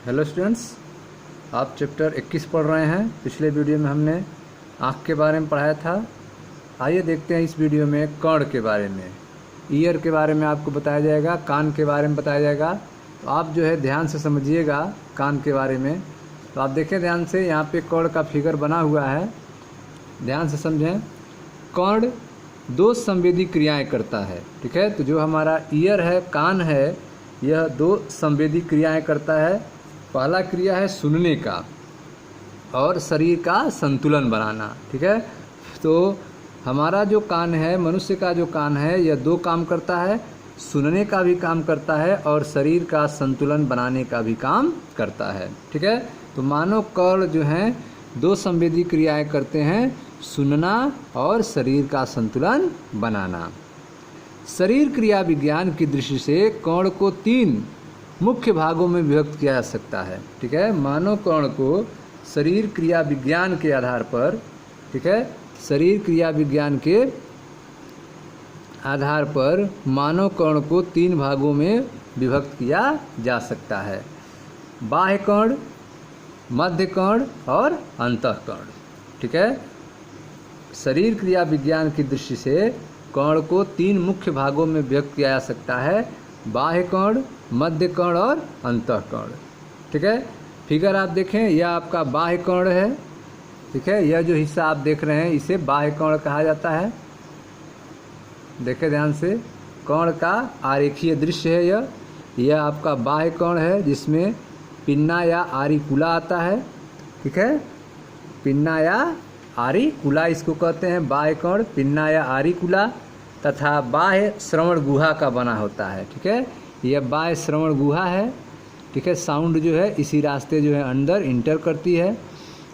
Hello students, आप chapter 21 पढ़ रहे हैं। पिछले वीडियो में हमने आँख के बारे में पढ़ाया था। आइए देखते हैं इस वीडियो में कर्ण के बारे में। ईयर के बारे में आपको बताया जाएगा, कान के बारे में बताया जाएगा। तो आप जो है ध्यान से समझिएगा कान के बारे में। तो आप देखें ध्यान से, यहाँ पे कर्ण का फिगर बना हुआ है, ध्यान से समझें। कर्ण दो संवेदी क्रियाएं करता है, ठीक है। तो जो हमारा ईयर है, कान है, यह दो संवेदी क्रियाएं करता है। पहला क्रिया है सुनने का और शरीर का संतुलन बनाना, ठीक है। तो हमारा जो कान है, मनुष्य का जो कान है, यह दो काम करता है, सुनने का भी काम करता है और शरीर का संतुलन बनाने का भी काम करता है, ठीक है। तो मानव कर्ण जो हैं दो संवेदी क्रियाएं करते हैं, सुनना और शरीर का संतुलन बनाना। शरीर क्रिया विज्ञान की दृष्टि से कर्ण को तीन मुख्य भागों में विभक्त किया जा सकता है, ठीक है। मानव कर्ण को शरीर क्रिया विज्ञान के आधार पर, ठीक है, शरीर क्रिया विज्ञान के आधार पर मानव कर्ण को तीन भागों में विभक्त किया जा सकता है: बाह्य कर्ण, मध्य कर्ण और अंतःकर्ण, ठीक है। शरीर क्रिया विज्ञान की दृष्टि से कर्ण को तीन मुख्य भागों में विभक्त किया जा सकता है: बाह्य कर्ण, मध्य कर्ण और अंतःकर्ण, ठीक है। फिगर आप देखें, यह आपका बाह्य कर्ण है, ठीक है। यह जो हिस्सा आप देख रहे हैं इसे बाह्य कर्ण कहा जाता है। देखें ध्यान से, कर्ण का आरेखीय दृश्य है यह आपका बाह्य कर्ण है, जिसमें पिन्ना या आरिकुला आता है, ठीक है। पिन्ना या आरिकुला इसको कहते हैं बाह्य कर्ण, पिन्ना या आरिकुला, तथा बाह्य श्रवण गुहा का बना होता है, ठीक है। यह बाह्य श्रवण गुहा है, ठीक है। साउंड जो है इसी रास्ते जो है अंदर इंटर करती है,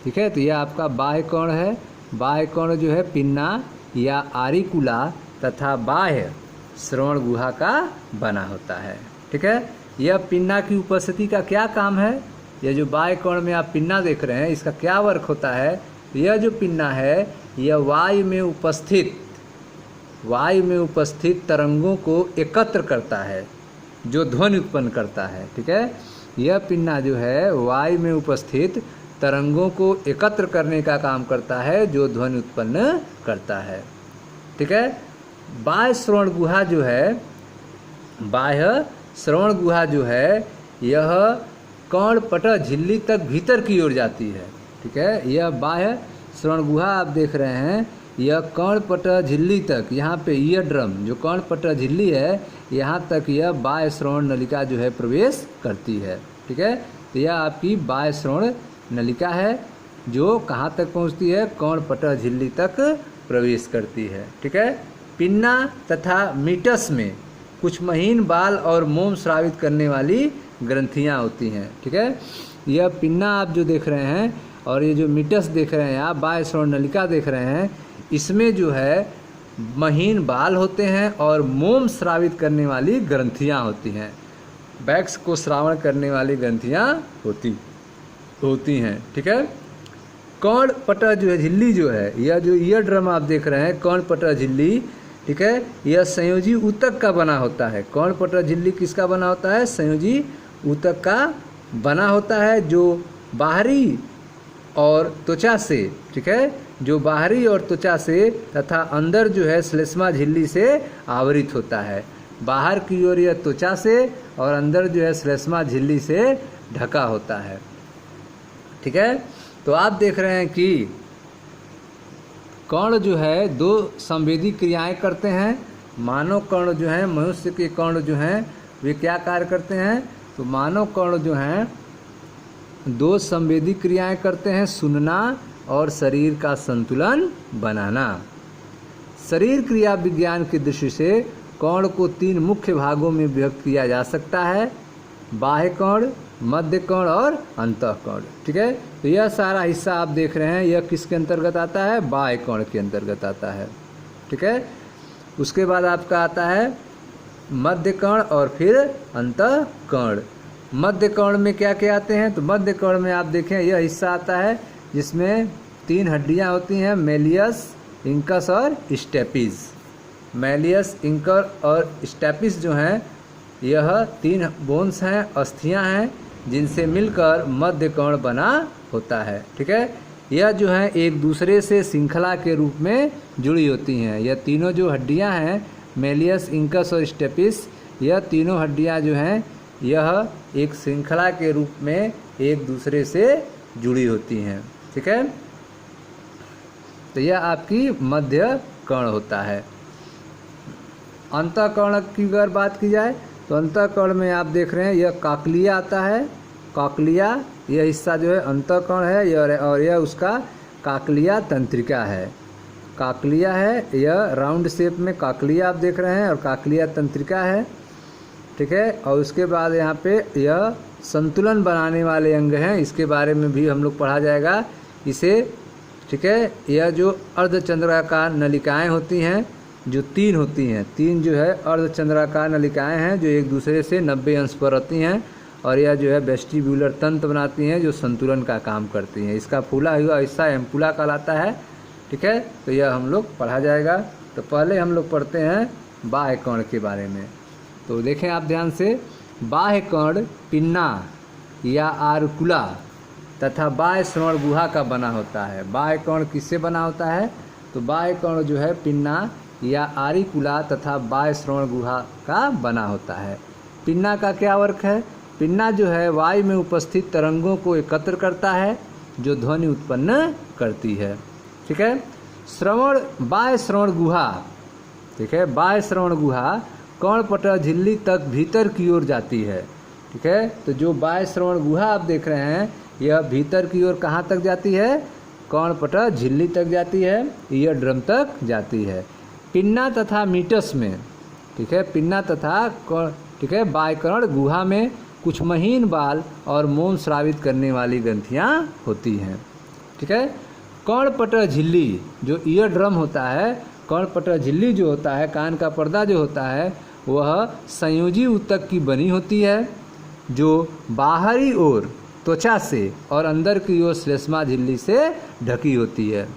ठीक है। तो यह आपका बाह्य कर्ण है। बाह्य कर्ण जो है पिन्ना या आरिकुला तथा बाह्य श्रवण गुहा का बना होता है, ठीक है। यह पिन्ना की उपस्थिति का क्या काम है? यह जो बाह्य कर्ण में आप पिन्ना देख रहे हैं, इसका क्या वर्क होता है? यह जो पिन्ना है यह वायु में उपस्थित तरंगों को एकत्र करता है, जो ध्वनि उत्पन्न करता है, ठीक है। यह पिन्ना जो है वायु में उपस्थित तरंगों को एकत्र करने का काम करता है, जो ध्वनि उत्पन्न करता है, ठीक है। बाह्य श्रवण गुहा जो है यह कर्णपटल झिल्ली तक भीतर की ओर जाती है, ठीक है। यह बाह्य श्रवण गुहा आप देख रहे हैं, यह कर्णपटल झिल्ली तक, यहाँ पे ईयर ड्रम जो कर्णपटल झिल्ली है, यहाँ तक यह बाह्य श्रवण नलिका जो है प्रवेश करती है, ठीक है। तो यह आपकी बाह्य श्रवण नलिका है, जो कहाँ तक पहुँचती है? कर्णपटल झिल्ली तक प्रवेश करती है, ठीक है। पिन्ना तथा मीटस में कुछ महीन बाल और मोम स्रावित करने वाली ग्रंथियाँ होती हैं, ठीक है। यह पिन्ना आप जो देख रहे हैं और ये जो मीटस देख रहे हैं आप, बाह्य श्रवण नलिका देख रहे हैं, इसमें जो है महीन बाल होते हैं और मोम स्रावित करने वाली ग्रंथियाँ होती हैं। वैक्स को श्रावण करने वाली ग्रंथियाँ होती हैं, ठीक है। कर्णपटल जो है झिल्ली जो है, यह जो ईयर ड्रम आप देख रहे हैं कर्णपटल झिल्ली, ठीक है, यह संयोजी ऊतक का बना होता है। कर्णपटल झिल्ली किसका बना होता है? संयोजी ऊतक का बना होता है, जो बाहरी और त्वचा से, ठीक है, जो बाहरी और त्वचा से तथा अंदर जो है श्लेष्मा झिल्ली से आवृत होता है। बाहर की ओर यह त्वचा से और अंदर जो है श्लेष्मा झिल्ली से ढका होता है, ठीक है। तो आप देख रहे हैं कि कर्ण जो है दो संवेदी क्रियाएं करते हैं। मानव कर्ण जो है, मनुष्य के कर्ण जो हैं, वे क्या कार्य करते हैं? तो मानव कर्ण जो हैं दो संवेदी क्रियाएं करते हैं: सुनना और शरीर का संतुलन बनाना। शरीर क्रिया विज्ञान की दृष्टि से कर्ण को तीन मुख्य भागों में विभक्त किया जा सकता है: बाह्य कर्ण, मध्य कर्ण और अंतःकर्ण, ठीक है। तो यह सारा हिस्सा आप देख रहे हैं, यह किसके अंतर्गत आता है? बाह्य कर्ण के अंतर्गत आता है, ठीक है। उसके बाद आपका आता है मध्य कर्ण और फिर अंतःकर्ण। मध्य कर्ण में क्या क्या आते हैं? तो मध्य कर्ण में आप देखें यह हिस्सा आता है जिसमें तीन हड्डियां होती हैं: मेलियस, इंकस और स्टेपिस। मेलियस, इंकर और स्टेपिस जो हैं, यह तीन बोन्स हैं, अस्थियां हैं, जिनसे मिलकर मध्य कर्ण बना होता है। ठीक है, यह जो है एक दूसरे से श्रृंखला के रूप में जुड़ी होती हैं। यह तीनों जो हड्डियां हैं मेलियस, इंकस और स्टेपिस, यह तीनों हड्डियां जो हैं यह एक श्रृंखला के रूप में एक दूसरे से जुड़ी होती हैं। ठीक है, तो यह आपकी मध्य कर्ण होता है। अंतःकर्ण की अगर बात की जाए तो अंतःकर्ण में आप देख रहे हैं यह काकलिया आता है। काकलिया यह हिस्सा जो है अंतःकर्ण है और यह उसका काकलिया तंत्रिका है। काकलिया है, यह राउंड शेप में काकलिया आप देख रहे हैं और काकलिया तंत्रिका है। ठीक है, और उसके बाद यहाँ पे यह संतुलन बनाने वाले अंग हैं, इसके बारे में भी हम लोग पढ़ा जाएगा इसे। ठीक है, यह जो अर्धचंद्राकार नलिकाएं होती हैं जो 3 होती हैं, 3 जो है अर्धचंद्राकार नलिकाएं हैं जो एक दूसरे से 90 अंश पर रहती हैं और यह जो है वेस्टिब्यूलर तंत्र बनाती हैं जो संतुलन का काम करती हैं। इसका फूला हुआ हिस्सा एम्पुला कहलाता है। ठीक है, तो यह हम लोग पढ़ा जाएगा। तो पहले हम लोग पढ़ते हैं बाह्य कर्ण के बारे में। तो देखें आप ध्यान से, बाह्य कर्ण पिन्ना या आर्कुला तथा बाह्य श्रवण गुहा का बना होता है। बाह्य कर्ण किससे बना होता है? तो बाह्य कर्ण जो है पिन्ना या आरिकुला तथा बाह्य श्रवण गुहा का बना होता है। पिन्ना का क्या वर्क है? पिन्ना जो है वायु में उपस्थित तरंगों को एकत्र करता है जो ध्वनि उत्पन्न करती है। ठीक है, श्रवण बाह्य श्रवण गुहा, ठीक है, बाह्य श्रवण गुहा कर्णपटल झिल्ली तक भीतर की ओर जाती है। ठीक है, तो जो बाह्य श्रवण गुहा आप देख रहे हैं यह भीतर की ओर कहाँ तक जाती है? कर्णपटल झिल्ली तक जाती है, ईयर ड्रम तक जाती है। पिन्ना तथा मीटस में, ठीक है, पिन्ना तथा ठीक है बाह्य कर्ण गुहा में कुछ महीन बाल और मोम स्रावित करने वाली ग्रंथियाँ होती हैं। ठीक है, कर्णपटल झिल्ली जो ईयर ड्रम होता है, कर्णपटल झिल्ली जो होता है, कान का पर्दा जो होता है वह संयोजी ऊतक की बनी होती है जो बाहरी ओर त्वचा से और अंदर की ओर श्लेष्मा झिल्ली से ढकी होती है।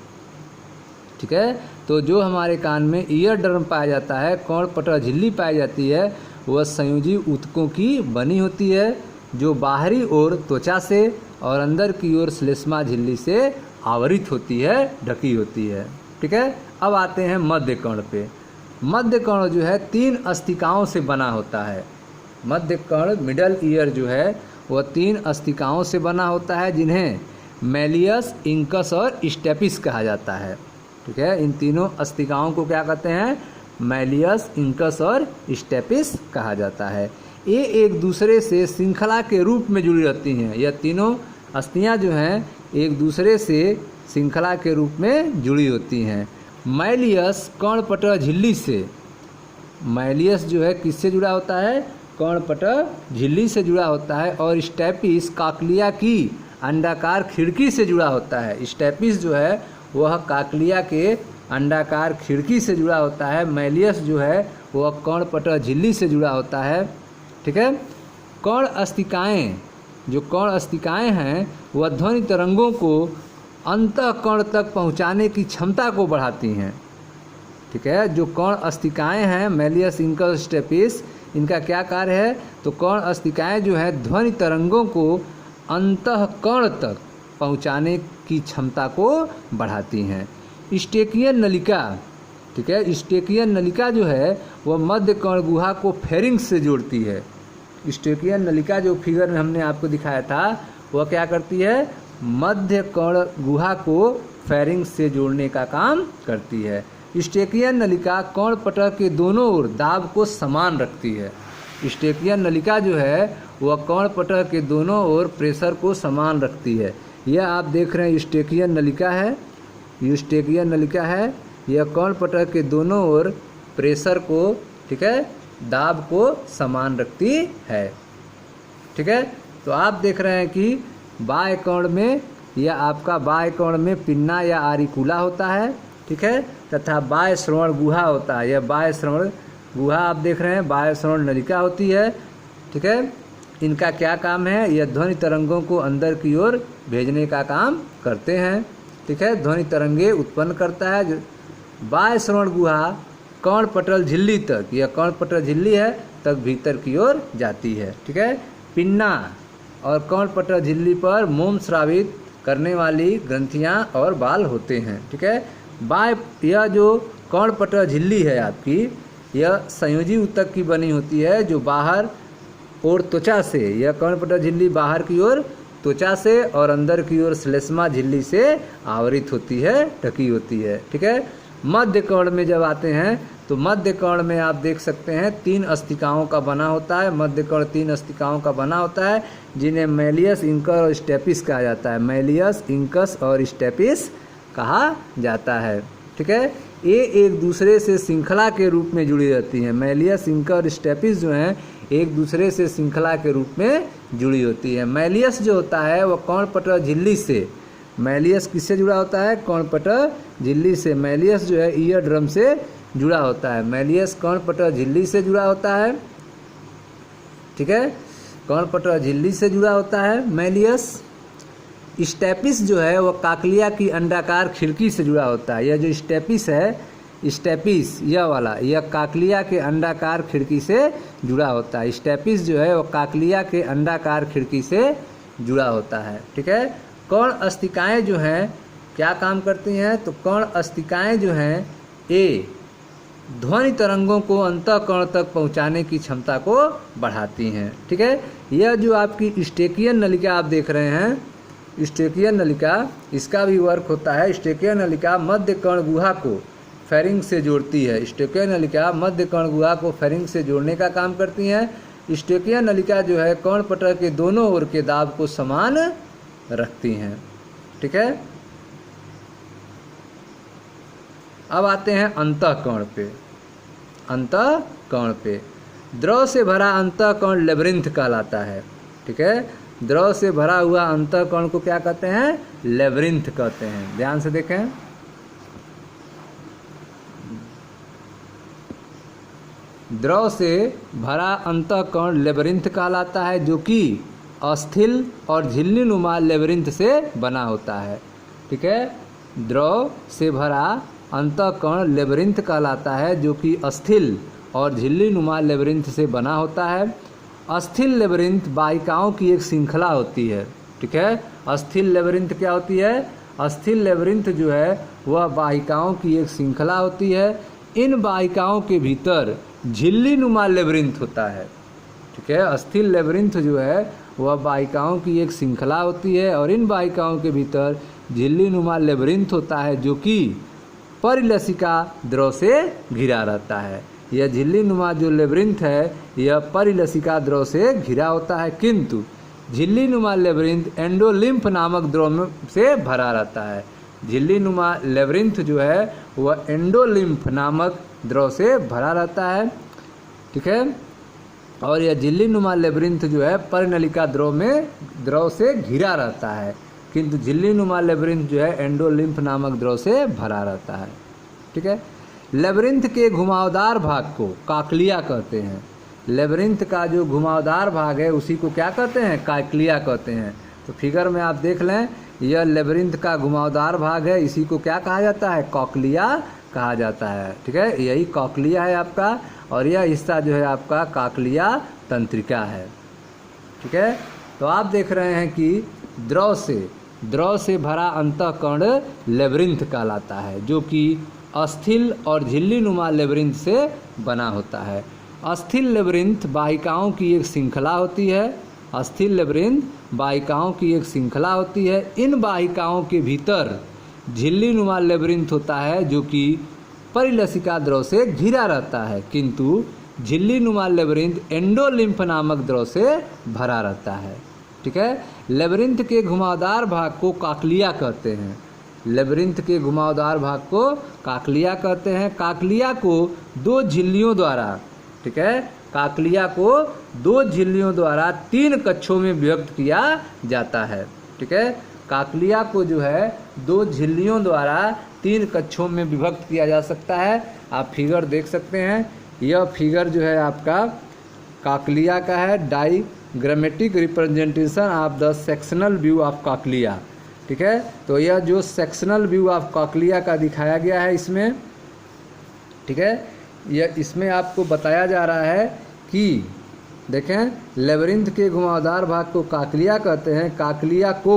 ठीक है, तो जो हमारे कान में ईयर ड्रम पाया जाता है, कर्णपटल झिल्ली पाई जाती है, वह संयोजी ऊतकों की बनी होती है जो बाहरी ओर त्वचा से और अंदर की ओर श्लेष्मा झिल्ली से आवरित होती है, ढकी होती है। ठीक है, अब आते हैं मध्य कर्ण पे। मध्य कर्ण जो है 3 अस्तिकाओं से बना होता है। मध्य कर्ण मिडल ईयर जो है वह 3 अस्तिकाओं से बना होता है जिन्हें मेलियस, इंकस और स्टेपिस कहा जाता है। ठीक है, इन तीनों अस्तिकाओं को क्या कहते हैं? मेलियस, इंकस और स्टेपिस कहा जाता है। ये एक दूसरे से श्रृंखला के रूप में जुड़ी रहती हैं। यह तीनों अस्थियां जो हैं एक दूसरे से श्रृंखला के रूप में जुड़ी होती हैं। मेलियस कर्णपटल झिल्ली से, मेलियस जो है किससे जुड़ा होता है? कर्णपटल झिल्ली से जुड़ा होता है। और स्टेपिस काकलिया की अंडाकार खिड़की से जुड़ा होता है। स्टेपिस जो है वह काकलिया के अंडाकार खिड़की से जुड़ा होता है। मेलियस जो है वह कर्णपटल झिल्ली से जुड़ा होता है। ठीक है, कर्ण अस्तिकाएँ, जो कर्ण अस्तिकाएँ हैं वह ध्वनि तरंगों को अंतःकर्ण तक पहुंचाने की क्षमता को बढ़ाती हैं। ठीक है, जो कर्ण अस्तिकाएँ हैं मेलियस, इंकस, स्टेपिस, इनका क्या कार्य है? तो कर्ण अस्तिकाएँ जो है ध्वनि तरंगों को अंतःकर्ण तक पहुंचाने की क्षमता को बढ़ाती हैं। स्टेकियन नलिका, ठीक है, स्टेकियन नलिका जो है वह मध्य कर्ण गुहा को फेरिंक्स से जोड़ती है। स्टेकियन नलिका जो फिगर में हमने आपको दिखाया था वह क्या करती है? मध्य कर्ण गुहा को फेरिंक्स से जोड़ने का काम करती है। स्टेकियन नलिका कर्णपटल के दोनों ओर दाब को समान रखती है। स्टेकियन नलिका जो है वह कर्णपटल के दोनों ओर प्रेशर को समान रखती है। यह आप देख रहे हैं स्टेकियन नलिका है, स्टेकियन नलिका है, यह कर्णपटल के दोनों ओर प्रेशर को, ठीक है, दाब को समान रखती है। ठीक है, तो आप देख रहे हैं कि बाह्य कर्ण में या आपका बाह्य कर्ण में पिन्ना या आरिकुला होता है। ठीक है, तथा बाह्य श्रवण गुहा होता है। यह बाह्य श्रवण गुहा आप देख रहे हैं, बाह्य श्रवण नलिका होती है। ठीक है, इनका क्या काम है? यह ध्वनि तरंगों को अंदर की ओर भेजने का काम करते हैं। ठीक है, ध्वनि तरंगे उत्पन्न करता है। बाह्य श्रवण गुहा कर्णपटल झिल्ली तक, यह कर्णपटल झिल्ली है, तक भीतर की ओर जाती है। ठीक है, पिन्ना और कर्णपटल झिल्ली पर मोम स्रावित करने वाली ग्रंथियां और बाल होते हैं। ठीक है, यह जो कर्णपटल झिल्ली है आपकी, यह संयोजी ऊतक की बनी होती है जो बाहर और त्वचा से, यह कर्णपटल झिल्ली बाहर की ओर त्वचा से और अंदर की ओर श्लेष्मा झिल्ली से आवृत होती है, ढकी होती है। ठीक है, मध्य कर्ण में जब आते हैं तो मध्य कर्ण में आप देख सकते हैं 3 अस्तिकाओं का बना होता है। मध्य कर्ण 3 अस्तिकाओं का बना होता है जिन्हें मैलियस, इंकस और स्टेपिस कहा जाता है। मैलियस, इंकस और स्टेपिस कहा जाता है। ठीक है, ये एक दूसरे से श्रृंखला के रूप में जुड़ी रहती हैं। मैलियस, इंकस और स्टेपिस जो हैं एक दूसरे से श्रृंखला के रूप में जुड़ी होती है। मैलियस जो होता है वह कर्णपटल झिल्ली से, मैलियस किससे जुड़ा होता है? कर्णपटल झिल्ली से। मैलियस जो है ईयर ड्रम से जुड़ा होता है। मैलियस कर्णपटल झिल्ली से जुड़ा होता है। ठीक है, कर्णपटल झिल्ली से जुड़ा होता है मैलियस। स्टेपिस जो है वह काकलिया की अंडाकार खिड़की से जुड़ा होता है। यह जो स्टेपिस है, स्टेपिस यह वाला, यह काकलिया के अंडाकार खिड़की से जुड़ा होता है। स्टेपिस जो है वह काकलिया के अंडाकार खिड़की से जुड़ा होता है। ठीक है, कर्ण अस्तिकाएँ जो हैं क्या काम करती हैं? तो कर्ण अस्तिकाएँ जो हैं ये ध्वनि तरंगों को अंतःकर्ण तक पहुंचाने की क्षमता को बढ़ाती हैं। ठीक है, यह जो आपकी स्टेकियन नलिका आप देख रहे हैं, स्टेकियन नलिका, इसका भी वर्क होता है। स्टेकियन नलिका मध्य कर्ण गुहा को फेरिंग से जोड़ती है। स्टेकियन नलिका मध्य कर्ण गुहा को फेरिंग से जोड़ने का काम करती हैं। स्टेकियन नलिका जो है कर्णपटल के दोनों ओर के दाब को समान रखती हैं। ठीक है, अब आते हैं अंतःकर्ण पे। अंतःकर्ण पे द्रव से भरा अंतःकर्ण लेब्रिंथ कहलाता है। ठीक है, द्रव से भरा हुआ अंतःकर्ण को क्या कहते हैं? लेब्रिंथ कहते हैं। ध्यान से देखें, द्रव से भरा अंतःकर्ण लेब्रिंथ कहलाता है जो कि अस्थिल और झिल्लीनुमा लेब्रिंथ से बना होता है। ठीक है, द्रव से भरा अंतःकर्ण लेब्रिंथ कहलाता है जो कि अस्थिल और झिल्लीनुमा लेब्रिंथ से बना होता है। अस्थिल लेब्रिंथ वाहिकाओं की एक श्रृंखला होती है। ठीक है, अस्थिल लेब्रिंथ क्या होती है? अस्थिल लेब्रिंथ जो है वह वाहिकाओं की एक श्रृंखला होती है। इन वाहिकाओं के भीतर झिल्लीनुमा लेब्रिंथ होता है। ठीक है, अस्थिल लेब्रिंथ जो है वह वाहिकाओं की एक श्रृंखला होती है और इन वाहिकाओं के भीतर झिल्लीनुमा लेब्रिंथ होता है जो कि परिलसिका द्रव से घिरा रहता है। यह झिल्लीनुमा जो लेब्रिंथ है यह परिलसिका द्रव से घिरा होता है, किंतु झिल्लीनुमा लेब्रिंथ एंडोलिम्फ नामक द्रव से भरा रहता है। झिल्लीनुमा लेब्रिंथ जो है वह एंडोलिम्फ नामक द्रव से भरा रहता है। ठीक है, और यह झिल्लीनुमा लेब्रिंथ जो है परिनलिका द्रव से घिरा रहता है, किंतु झिल्लीनुमा लेब्रिंथ जो है एंडोलिम्फ नामक द्रव से भरा रहता है। ठीक है, लेब्रिंथ के घुमावदार भाग को काकलिया कहते हैं। लेब्रिंथ का जो घुमावदार भाग है उसी को क्या कहते हैं? काकलिया कहते हैं। तो फिगर में आप देख लें, यह लेब्रिंथ का घुमावदार भाग है, इसी को क्या कहा जाता है? कॉकलिया कहा जाता है। ठीक है, यही कॉकलिया है आपका और यह हिस्सा जो है आपका काकलिया तंत्रिका है। ठीक है, तो आप देख रहे हैं कि द्रव से भरा अंतःकर्ण लेब्रिंथ कहलाता है जो कि अस्थिल और झिल्लीनुमा लेब्रिंथ से बना होता है। अस्थिल लेब्रिंथ वाहिकाओं की एक श्रृंखला होती है। अस्थिल लेब्रिंथ वाहिकाओं की एक श्रृंखला होती है। इन वाहिकाओं के भीतर झिल्लीनुमा लेब्रिंथ होता है जो कि परिलसिका द्रव से घिरा रहता है, किंतु झिल्लीनुमा लेब्रिंथ एंडोलिम्फ नामक द्रव से भरा रहता है। ठीक है, लेब्रिंथ के घुमावदार भाग को काकलिया कहते हैं। लेब्रिंथ के घुमावदार भाग को काकलिया कहते हैं। काकलिया को 2 झिल्लियों द्वारा, ठीक है, काकलिया को 2 झिल्लियों द्वारा 3 कक्षों में विभक्त किया जाता है। ठीक है, काकलिया को जो है 2 झिल्लियों द्वारा 3 कक्षों में विभक्त किया जा सकता है। आप फिगर देख सकते हैं, यह फिगर जो है आपका काकलिया का है, diagrammatic representation of the sectional view of cochlea. ठीक है, तो यह जो सेक्शनल व्यू ऑफ काकलिया का दिखाया गया है इसमें, ठीक है, यह इसमें आपको बताया जा रहा है कि देखें, लेबरिंथ के घुमावदार भाग को काकलिया कहते हैं। काकलिया को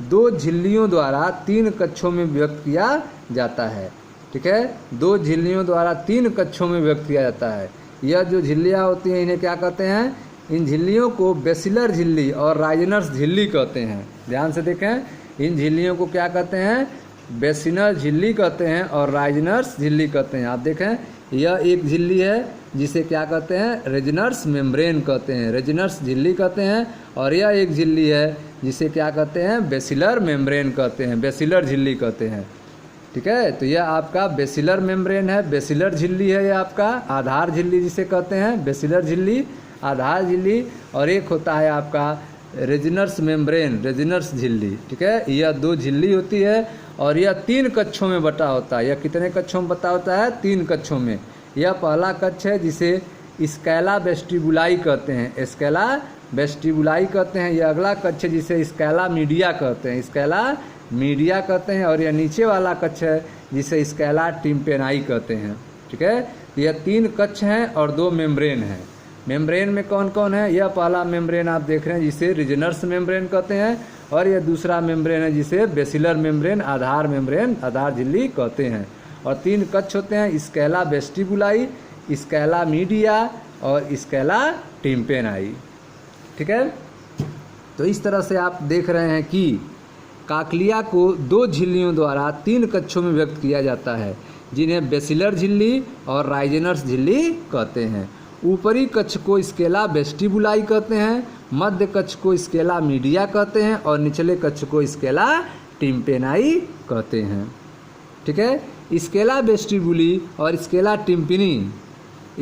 2 झिल्लियों द्वारा 3 कक्षों में व्यक्त किया जाता है। ठीक है, 2 झिल्लियों द्वारा 3 कक्षों में व्यक्त किया जाता है। यह जो झिल्लियाँ होती हैं इन्हें क्या कहते हैं? इन झिल्लियों को बेसिलर झिल्ली और राइजनर्स झिल्ली कहते हैं। ध्यान से देखें, इन झिल्लियों को क्या कहते हैं? बेसिलर झिल्ली कहते हैं और राइजनर्स झिल्ली कहते हैं। आप देखें, यह एक झिल्ली है जिसे क्या कहते हैं? रेजनर्स मेम्ब्रेन कहते हैं, रेजनर्स झिल्ली कहते हैं। और यह एक झिल्ली है जिसे क्या कहते हैं? बेसिलर मेम्ब्रेन कहते हैं, बेसिलर झिल्ली कहते हैं। ठीक है, तो यह आपका बेसिलर मेम्ब्रेन है, बेसिलर झिल्ली है। यह आपका आधार झिल्ली जिसे कहते हैं, बेसिलर झिल्ली, आधार झिल्ली। और एक होता है आपका रेजनर्स मेम्ब्रेन, रेजनर्स झिल्ली। ठीक है, यह 2 झिल्ली होती है और यह 3 कक्षों में बटा होता है। यह कितने कक्षों में बटा होता है? 3 कक्षों में। यह पहला कक्ष है जिसे स्कैला वेस्टिबुलाई कहते हैं, स्कैला वेस्टिबुलाई कहते हैं। यह अगला कक्ष है जिसे स्कैला मीडिया कहते हैं, स्कैला मीडिया कहते हैं। और यह नीचे वाला कक्ष है जिसे स्कैला टिम्पेनाई कहते हैं। ठीक है, यह 3 कक्ष हैं और 2 मेम्ब्रेन हैं। मेम्ब्रेन में कौन कौन है? यह पहला मेम्ब्रेन आप देख रहे हैं जिसे रिजनर्स मेम्ब्रेन कहते हैं, और यह दूसरा मेम्ब्रेन है जिसे बेसिलर मेम्ब्रेन, आधार मेम्ब्रेन, आधार झिल्ली कहते हैं। और 3 कक्ष होते हैं, स्कैला वेस्टिबुलाई, स्कैला मीडिया और स्कैला टिम्पेनाई। ठीक है, तो इस तरह से आप देख रहे हैं कि काकलिया को 2 झिल्लियों द्वारा 3 कक्षों में व्यक्त किया जाता है, जिन्हें बेसिलर झिल्ली और राइजनर्स झिल्ली कहते हैं। ऊपरी कक्ष को स्केला वेस्टिबुलाई कहते हैं, मध्य कक्ष को स्केला मीडिया कहते हैं और निचले कक्ष को स्केला टिम्पेनाई कहते हैं। ठीक है, स्केला वेस्टिबुली और स्केला टिम्पिनी,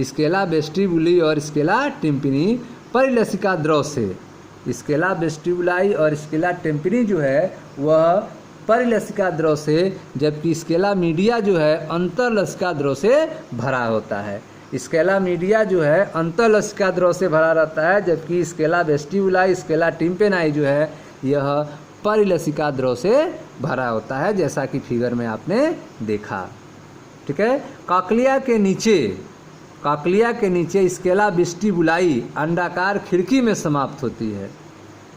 स्केला वेस्टिबुली और स्केला टिम्पिनी परिलसिका द्रव से, स्केला वेस्टिबुलाई और स्केला टिम्पिनी जो है वह परिलसिका द्रव से, जबकि स्केला मीडिया जो है अंतरलसिका द्रव से भरा होता है। स्केला मीडिया जो है अंतरलसिका द्रव से भरा रहता है, जबकि स्केला वेस्टिबुलाई, स्केला टिम्पेनाई जो है यह परिलसिका द्रव से भरा होता है, जैसा कि फिगर में आपने देखा। ठीक है, काकलिया के नीचे स्केला वेस्टिबुलाई अंडाकार खिड़की में समाप्त होती है।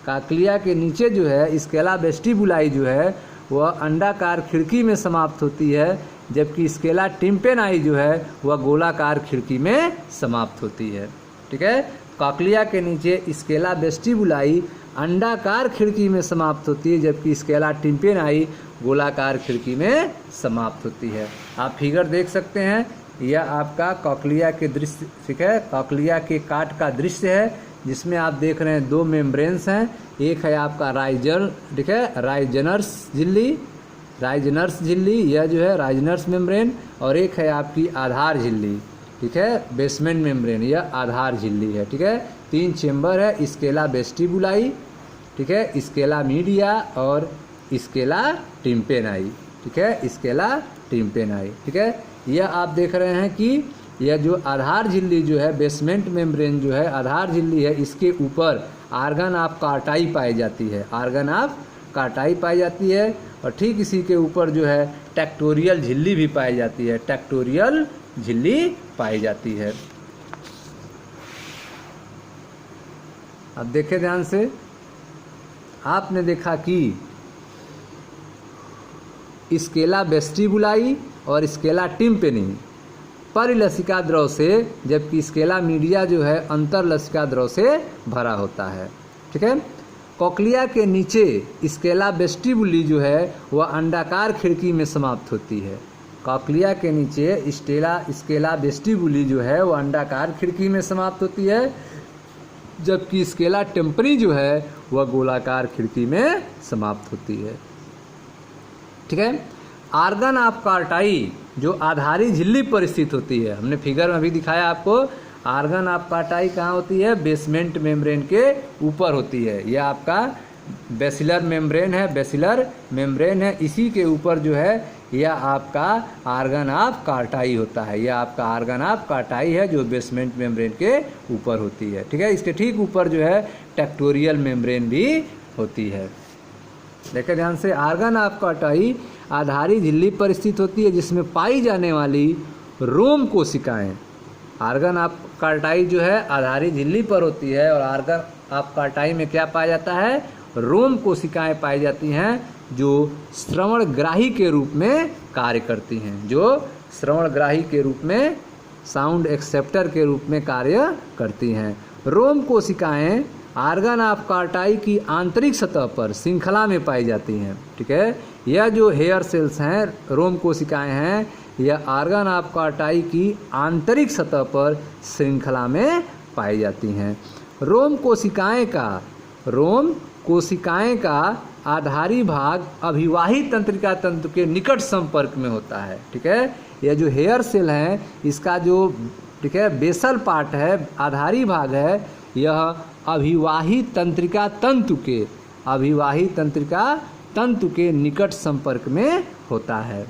काकलिया के नीचे जो है स्केला वेस्टिबुलाई जो है वह अंडाकार खिड़की में समाप्त होती है, जबकि स्केला टिम्पेनाई जो है वह गोलाकार खिड़की में समाप्त होती है। ठीक है, काकलिया के नीचे स्केला वेस्टिबुलाई अंडाकार खिड़की में समाप्त होती है, जबकि स्केला टिम्पेनाई गोलाकार खिड़की में समाप्त होती है। आप फिगर देख सकते हैं, यह आपका काकलिया के दृश्य, ठीक है, काकलिया के काट का दृश्य है, जिसमें आप देख रहे हैं 2 मेम्ब्रेन्स हैं। एक है आपका राइजन, ठीक है, राइजनर्स झिल्ली, राइजनर्स झिल्ली, यह जो है राइजनर्स मेम्ब्रेन, और एक है आपकी आधार झिल्ली। ठीक है, बेसमेंट मेम्ब्रेन, यह आधार झिल्ली है। ठीक है, 3 चेम्बर है, स्केला वेस्टिबुलाई, ठीक है, स्केला मीडिया और स्केला टिम्पेनाई। ठीक है, स्केला टिम्पेनाई। ठीक है, यह आप देख रहे हैं कि यह जो आधार झिल्ली जो है, बेसमेंट मेम्ब्रेन जो है आधार झिल्ली है, इसके ऊपर आर्गन ऑफ कार्टाई पाई जाती है, आर्गन ऑफ कार्टाई पाई जाती है। और ठीक इसी के ऊपर जो है टेक्टोरियल झिल्ली भी पाई जाती है, टेक्टोरियल झिल्ली पाई जाती है। अब देखें ध्यान से, आपने देखा कि स्केला वेस्टिबुलाई और स्केला टिम्पेनी परिलसिका द्रव से, जबकि स्केला मीडिया जो है अंतरलसिका द्रव से भरा होता है। ठीक है, कॉकलिया के नीचे स्केला वेस्टिबुली जो है वह अंडाकार खिड़की में समाप्त होती है। कॉकलिया के नीचे स्केला वेस्टिबुली जो है वह अंडाकार खिड़की में समाप्त होती है, जबकि स्केला टिम्पेनी जो है वह गोलाकार खिड़की में समाप्त होती है। ठीक है, आर्गन ऑफ कार्टाई जो आधारी झिल्ली पर स्थित होती है, हमने फिगर में भी दिखाया आपको, आर्गन ऑफ कार्टाई कहाँ होती है? बेसमेंट मेम्ब्रेन के ऊपर होती है। यह आपका बेसिलर मेम्ब्रेन है, बेसिलर मेम्ब्रेन है, इसी के ऊपर जो है यह आपका आर्गन ऑफ कार्टाई होता है। यह आपका आर्गन ऑफ कार्टाई है जो बेसमेंट मेम्ब्रेन के ऊपर होती है। ठीक है, इसके ठीक ऊपर जो है टेक्टोरियल मेम्ब्रेन भी होती है। देखें ध्यान से, आर्गन ऑफ कार्टाई आधारी झिल्ली पर स्थित होती है, जिसमें पाई जाने वाली रोम कोशिकाएं, आर्गन ऑफ कार्टाई जो है आधारी झिल्ली पर होती है, और आर्गन ऑफ कार्टाई में क्या पाया जाता है, रोम कोशिकाएं पाई जाती हैं जो श्रवणग्राही के रूप में कार्य करती हैं, जो श्रवणग्राही के रूप में, साउंड एक्सेप्टर के रूप में कार्य करती हैं। रोम कोशिकाएं आर्गन ऑफ कार्टाई की आंतरिक सतह पर श्रृंखला में पाई जाती हैं। ठीक है, यह जो हेयर सेल्स हैं, रोम कोशिकाएं हैं, यह आर्गन ऑफ कार्टाई की आंतरिक सतह पर श्रृंखला में पाई जाती हैं। रोम कोशिकाएं का आधारी भाग अभिवाही तंत्रिका तंतु के निकट संपर्क में होता है। ठीक है, यह जो हेयर सेल है, इसका जो, ठीक है, बेसल पार्ट है, आधारी भाग है, यह अभिवाही तंत्रिका तंतु के निकट संपर्क में होता है।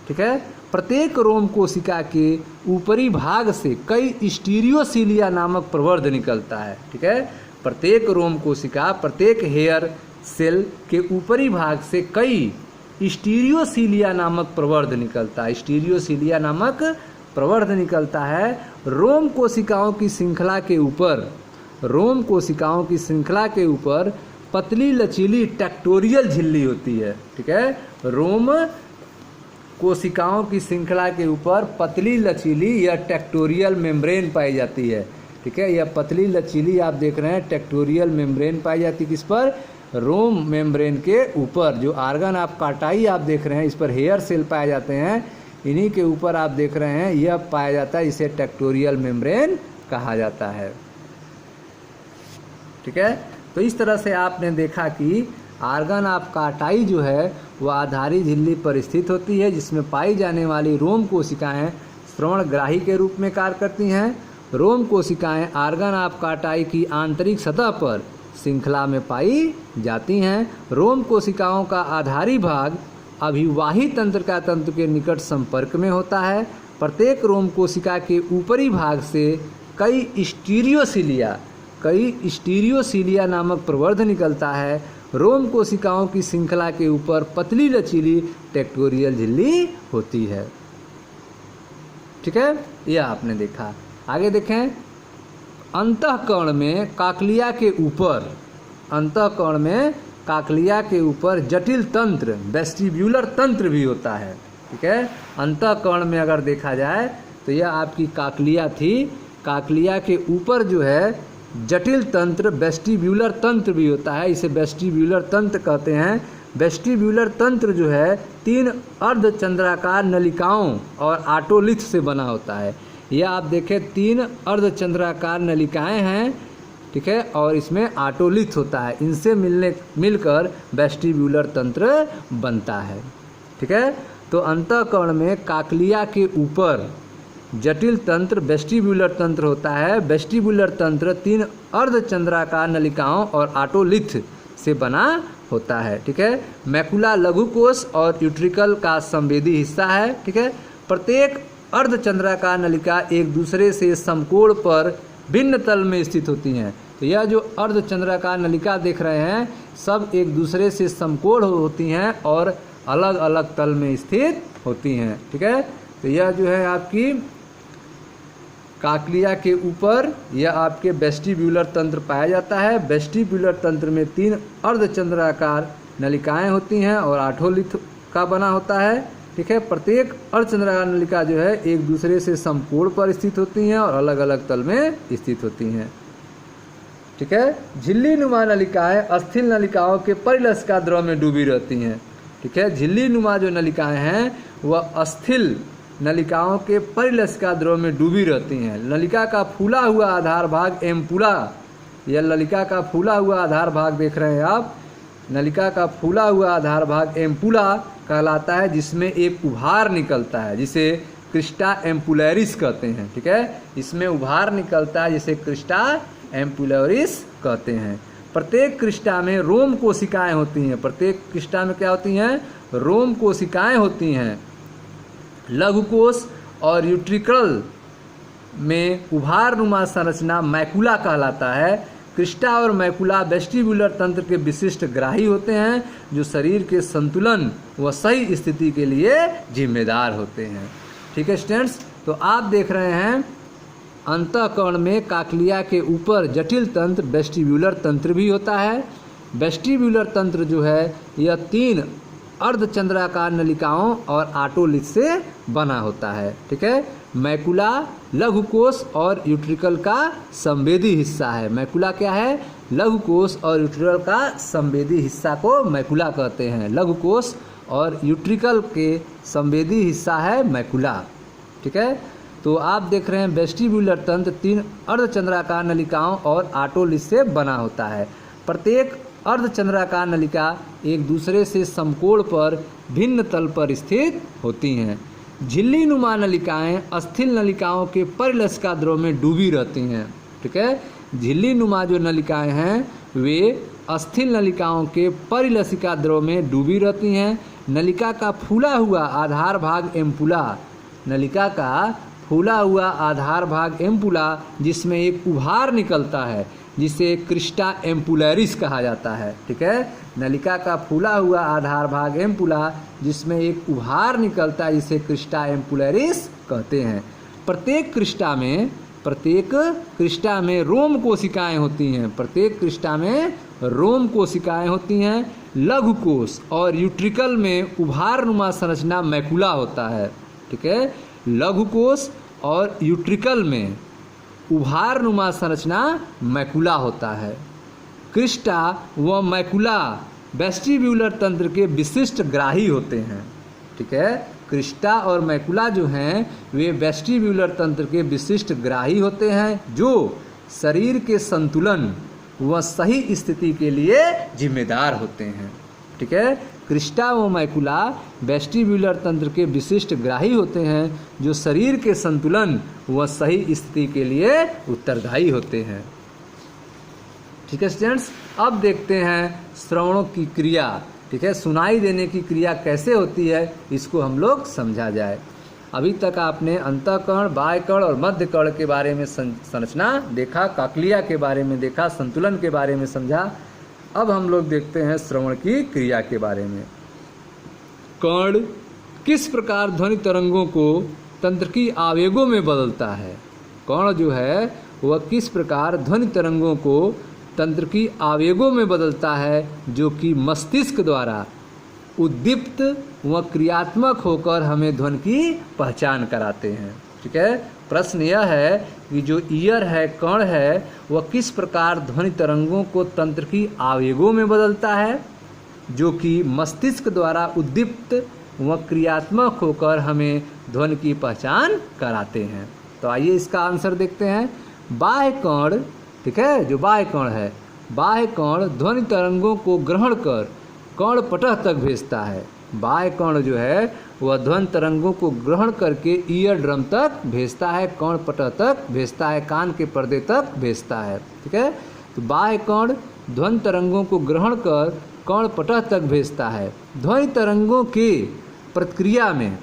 ठीक है, प्रत्येक रोम कोशिका के ऊपरी भाग से कई स्टीरियोसीलिया नामक प्रवर्ध निकलता है। ठीक है, प्रत्येक रोम कोशिका, प्रत्येक हेयर सेल के ऊपरी भाग से कई स्टीरियोसीलिया नामक प्रवर्ध निकलता है। स्टीरियोसीलिया नामक प्रवर्ध निकलता है। रोम कोशिकाओं की श्रृंखला के ऊपर पतली लचीली टेक्टोरियल झिल्ली होती है। ठीक है, रोम कोशिकाओं की श्रृंखला के ऊपर पतली लचीली या टेक्टोरियल मेम्ब्रेन पाई जाती है। ठीक है, यह पतली लचीली आप देख रहे हैं टेक्टोरियल मेम्ब्रेन पाई जाती है किस पर, रोम मेम्ब्रेन के ऊपर। जो आर्गन ऑफ कार्टाई आप देख रहे हैं, इस पर हेयर सेल पाए जाते हैं, इन्हीं के ऊपर आप देख रहे हैं यह पाया जाता है, इसे टेक्टोरियल मेम्ब्रेन कहा जाता है। ठीक है, तो इस तरह से आपने देखा कि आर्गन ऑफ कार्टाई जो है वह आधारी झिल्ली पर स्थित होती है, जिसमें पाई जाने वाली रोम कोशिकाएं श्रवणग्राही के रूप में कार्य करती हैं। रोम कोशिकाएं आर्गन ऑफ कार्टाई की आंतरिक सतह पर श्रृंखला में पाई जाती हैं। रोम कोशिकाओं का आधारी भाग अभिवाही तंत्रिका तंतु के निकट संपर्क में होता है। प्रत्येक रोम कोशिका के ऊपरी भाग से कई स्टीरियोसीलिया नामक प्रवर्ध निकलता है। रोम कोशिकाओं की श्रृंखला के ऊपर पतली लचीली टेक्टोरियल झिल्ली होती है। ठीक है, यह आपने देखा। आगे देखें, अंतःकर्ण में काकलिया के ऊपर जटिल तंत्र, वेस्टिब्यूलर तंत्र भी होता है। ठीक है, अंतःकर्ण में अगर देखा जाए तो यह आपकी काकलिया थी, काकलिया के ऊपर जो है जटिल तंत्र, वेस्टिब्यूलर तंत्र भी होता है, इसे वेस्टिब्यूलर तंत्र कहते हैं। वेस्टिब्यूलर तंत्र जो है 3 अर्धचंद्राकार नलिकाओं और आटोलिथ से बना होता है। यह आप देखें 3 अर्धचंद्राकार नलिकाएं हैं। ठीक है, और इसमें आटोलिथ होता है, इनसे मिलकर वेस्टिब्यूलर तंत्र बनता है। ठीक है, तो अंतःकर्ण में काकलिया के ऊपर जटिल तंत्र वेस्टिब्यूलर तंत्र होता है। वेस्टिब्यूलर तंत्र 3 अर्धचंद्राकार नलिकाओं और आटोलिथ से बना होता है। ठीक है, मैकुला लघु कोश और यूट्रिकल का संवेदी हिस्सा है। ठीक है, प्रत्येक अर्धचंद्राकार नलिका एक दूसरे से समकोण पर भिन्न तल में स्थित होती हैं। तो यह जो अर्धचंद्राकार नलिका देख रहे हैं, सब एक दूसरे से समकोण होती हैं और अलग अलग तल में स्थित होती हैं। ठीक है, तो यह जो है आपकी काकलिया के ऊपर यह आपके वेस्टिब्यूलर तंत्र पाया जाता है। वेस्टिब्यूलर तंत्र में 3 अर्धचंद्राकार नलिकाएं होती हैं और आटोलिथ का बना होता है। ठीक है, प्रत्येक अर्धचंद्राकार नलिका जो है एक दूसरे से समकोण पर स्थित होती हैं और अलग अलग तल में स्थित होती हैं। ठीक है, झिल्ली नुमा नलिकाएं अस्थिल नलिकाओं के परिलसिका द्रव में डूबी रहती हैं। ठीक है, झिल्ली नुमा जो नलिकाएं हैं वह अस्थिल नलिकाओं के परिलसिका द्रव में डूबी रहती हैं। नलिका का फूला हुआ आधार भाग एम्पुला, यह नलिका का फूला हुआ आधार भाग देख रहे हैं आप, नलिका का फूला हुआ आधार भाग एम्पुला कहलाता है, जिसमें एक उभार निकलता है जिसे क्रिस्टा एम्पुलरिस कहते हैं। ठीक है, इसमें उभार निकलता है जिसे क्रिस्टा एम्पुलरिस कहते हैं। प्रत्येक क्रिस्टा में रोम कोशिकाएं होती हैं। प्रत्येक क्रिस्टा में क्या होती हैं, रोम कोशिकाएं होती हैं। लघुकोश और यूट्रिकल में उभारनुमा संरचना मैकुला कहलाता है। क्रिस्टा और मैकुला वेस्टिब्यूलर तंत्र के विशिष्ट ग्राही होते हैं, जो शरीर के संतुलन व सही स्थिति के लिए जिम्मेदार होते हैं। ठीक है स्टूडेंट्स, तो आप देख रहे हैं अंतःकरण में काकलिया के ऊपर जटिल तंत्र वेस्टिब्यूलर तंत्र भी होता है। वेस्टिब्यूलर तंत्र जो है यह 3 अर्धचंद्राकार नलिकाओं और आटोलिथ से बना होता है। ठीक है, मैकुला लघुकोश और यूट्रिकल का संवेदी हिस्सा है। मैकुला क्या है? लघुकोश और यूट्रिकल का संवेदी हिस्सा को मैकुला कहते हैं। लघुकोश और यूट्रिकल के संवेदी हिस्सा है मैकुला। ठीक है, तो आप देख रहे हैं वेस्टिब्यूलर तंत्र 3 अर्धचंद्राकार नलिकाओं और आटोलिथ से बना होता है। प्रत्येक अर्धचंद्राकार नलिका एक दूसरे से समकोण पर भिन्न तल पर स्थित होती हैं। झिल्ली नुमा नलिकाएं अस्थिल नलिकाओं के परिलसिका द्रव में डूबी रहती हैं। ठीक है, झिल्ली नुमा जो नलिकाएं हैं वे अस्थिल नलिकाओं के परिलसिका द्रव में डूबी रहती हैं। नलिका का फूला हुआ आधार भाग एम्पुला, नलिका का फूला हुआ आधार भाग एम्पुला जिसमें एक उभार निकलता है जिसे क्रिस्टा एम्पुलरिस कहा जाता है। ठीक है, नलिका का फूला हुआ आधार भाग एम्पुला जिसमें एक उभार निकलता है जिसे क्रिस्टा एम्पुलरिस कहते हैं। प्रत्येक क्रिस्टा में रोम कोशिकाएं होती हैं। प्रत्येक क्रिस्टा में रोम कोशिकाएं होती हैं। लघुकोश और यूट्रिकल में उभारनुमा संरचना मैकुला होता है। ठीक है, लघुकोश और यूट्रिकल में उभारनुमा संरचना मैकुला होता है। क्रिस्टा व मैकुला वेस्टिब्यूलर तंत्र के विशिष्ट ग्राही होते हैं। ठीक है, क्रिस्टा और मैकुला जो हैं वे वेस्टिब्यूलर तंत्र के विशिष्ट ग्राही होते हैं जो शरीर के संतुलन व सही स्थिति के लिए जिम्मेदार होते हैं। ठीक है, क्रिस्टा व मैकुला वेस्टिब्यूलर तंत्र के विशिष्ट ग्राही होते हैं जो शरीर के संतुलन व सही स्थिति के लिए उत्तरदायी होते हैं। ठीक है स्टूडेंट्स, अब देखते हैं श्रवणों की क्रिया। ठीक है, सुनाई देने की क्रिया कैसे होती है इसको हम लोग समझा जाए। अभी तक आपने अंतःकरण, बाह्यकर्ण और मध्यकर्ण के बारे में संरचना देखा, काकलिया के बारे में देखा, संतुलन के बारे में समझा। अब हम लोग देखते हैं श्रवण की क्रिया के बारे में। कर्ण किस प्रकार ध्वनि तरंगों को तंत्र की आवेगों में बदलता है? कर्ण जो है वह किस प्रकार ध्वनि तरंगों को तंत्र की आवेगों में बदलता है जो कि मस्तिष्क द्वारा उद्दीप्त व क्रियात्मक होकर हमें ध्वनि की पहचान कराते हैं। ठीक है, प्रश्न यह है कि जो ईयर है, कर्ण है, वह किस प्रकार ध्वनि तरंगों को तंत्र की आवेगों में बदलता है जो कि मस्तिष्क द्वारा उद्दीप्त व क्रियात्मक होकर हमें ध्वनि की पहचान कराते हैं। तो आइए इसका आंसर देखते हैं। बाह्य कर्ण, ठीक है, जो बाह्य कर्ण है, बाह्य कर्ण ध्वनि तरंगों को ग्रहण कर कर्ण पटह तक भेजता है। बाह्य कर्ण जो है वह ध्वनि तरंगों को ग्रहण करके ईयर ड्रम तक भेजता है, कर्ण पटह तक भेजता है, कान के पर्दे तक भेजता है। ठीक है, तो बाह्य कर्ण ध्वनि तरंगों को ग्रहण कर कर्ण पटह तक भेजता है। ध्वनि तरंगों के प्रतिक्रिया में,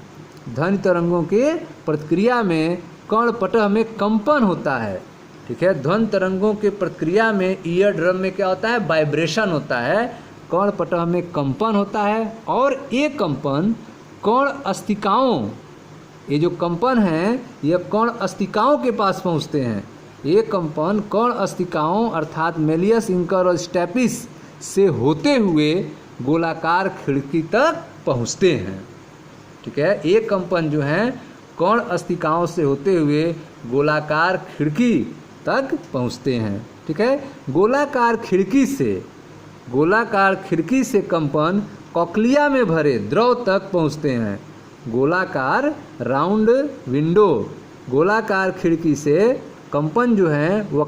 ध्वनि तरंगों के प्रतिक्रिया में कर्ण पटह में कंपन होता है। ठीक है, ध्वनि तरंगों के प्रतिक्रिया में ईयर ड्रम में क्या होता है? वाइब्रेशन होता है, कर्ण पटह में कंपन होता है और ये कंपन कर्ण अस्तिकाओं, ये जो कंपन हैं ये कर्ण अस्तिकाओं के पास पहुंचते हैं। ये कंपन कर्ण अस्तिकाओं अर्थात मेलियस, इंकर और स्टेपिस से होते हुए गोलाकार खिड़की तक पहुंचते हैं। ठीक है, ये कंपन जो हैं कर्ण अस्तिकाओं से होते हुए गोलाकार खिड़की तक पहुंचते हैं। ठीक है, गोलाकार खिड़की से कंपन कॉक्लिया में भरे द्रव तक पहुंचते हैं। गोलाकार राउंड विंडो, गोलाकार खिड़की से कंपन जो है वह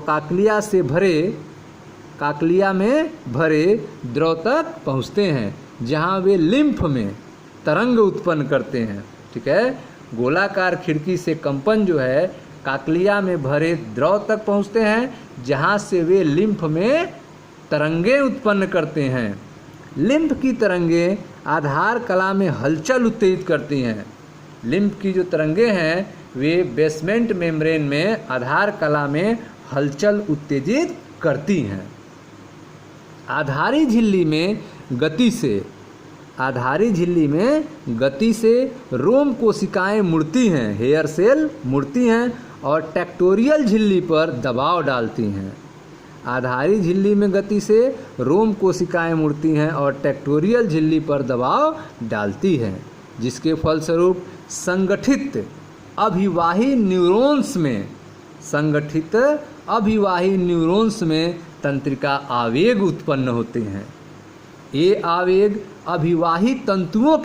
काकलिया में भरे द्रव तक पहुंचते हैं जहां वे लिम्फ में तरंग उत्पन्न करते हैं। ठीक है, गोलाकार खिड़की से कंपन जो है काकलिया में भरे द्रव तक पहुंचते हैं जहां से वे लिम्फ में तरंगे उत्पन्न करते हैं। लिम्फ की तरंगे आधार कला में हलचल उत्तेजित करती हैं। लिम्फ की जो तरंगे हैं वे बेसमेंट मेम्ब्रेन में आधार कला में हलचल उत्तेजित करती हैं। आधारी झिल्ली में गति से आधारी झिल्ली में गति से रोम कोशिकाएं मुड़ती हैं, हेयर सेल मुड़ती हैं और टेक्टोरियल झिल्ली पर दबाव डालती हैं। आधारी झिल्ली में गति से रोम कोशिकाएं मुड़ती हैं और टेक्टोरियल झिल्ली पर दबाव डालती हैं, जिसके फलस्वरूप संगठित अभिवाही न्यूरॉन्स में तंत्रिका आवेग उत्पन्न होते हैं। ये आवेग अभिवाही तंतुओं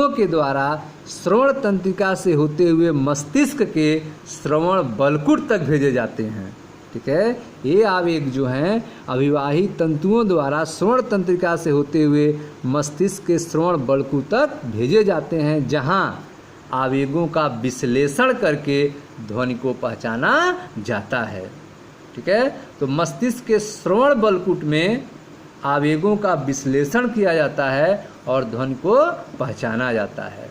के द्वारा श्रवण तंत्रिका से होते हुए मस्तिष्क के श्रवण बलकुट तक भेजे जाते हैं। ठीक है, ये आवेग जो हैं अभिवाही तंतुओं द्वारा श्रवण तंत्रिका से होते हुए मस्तिष्क के श्रवण बलकुट तक भेजे जाते हैं, जहां आवेगों का विश्लेषण करके ध्वनि को पहचाना जाता है। ठीक है, तो मस्तिष्क के श्रवण बलकुट में आवेगों का विश्लेषण किया जाता है और ध्वनि को पहचाना जाता है।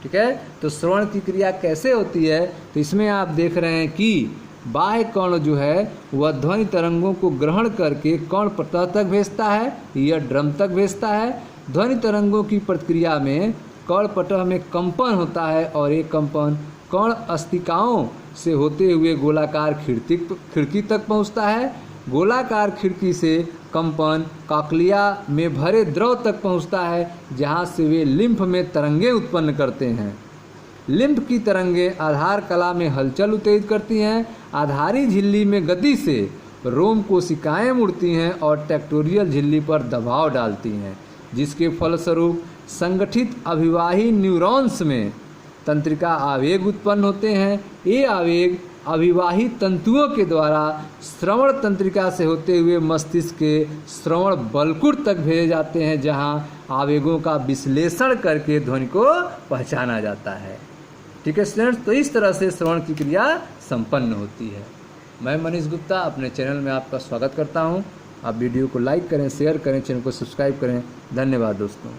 ठीक है, तो श्रवण की क्रिया कैसे होती है, तो इसमें आप देख रहे हैं कि बाह्य कर्ण जो है वह ध्वनि तरंगों को ग्रहण करके कर्ण पटल तक भेजता है, ईयर ड्रम तक भेजता है। ध्वनि तरंगों की प्रतिक्रिया में कर्ण पटल में कंपन होता है और ये कंपन कर्ण अस्तिकाओं से होते हुए गोलाकार खिड़की तक पहुंचता है। गोलाकार खिड़की से कंपन कॉक्लिया में भरे द्रव तक पहुंचता है, जहां से वे लिम्फ में तरंगें उत्पन्न करते हैं। लिम्फ की तरंगें आधार कला में हलचल उत्तेजित करती हैं। आधारी झिल्ली में गति से रोम कोशिकाएं मुड़ती हैं और टेक्टोरियल झिल्ली पर दबाव डालती हैं, जिसके फलस्वरूप संगठित अभिवाही न्यूरॉन्स में तंत्रिका आवेग उत्पन्न होते हैं। ये आवेग अभिवाही तंतुओं के द्वारा श्रवण तंत्रिका से होते हुए मस्तिष्क के श्रवण बलकुट तक भेजे जाते हैं, जहां आवेगों का विश्लेषण करके ध्वनि को पहचाना जाता है। ठीक है स्टूडेंट्स, तो इस तरह से श्रवण की क्रिया संपन्न होती है। मैं मनीष गुप्ता अपने चैनल में आपका स्वागत करता हूं। आप वीडियो को लाइक करें, शेयर करें, चैनल को सब्सक्राइब करें। धन्यवाद दोस्तों।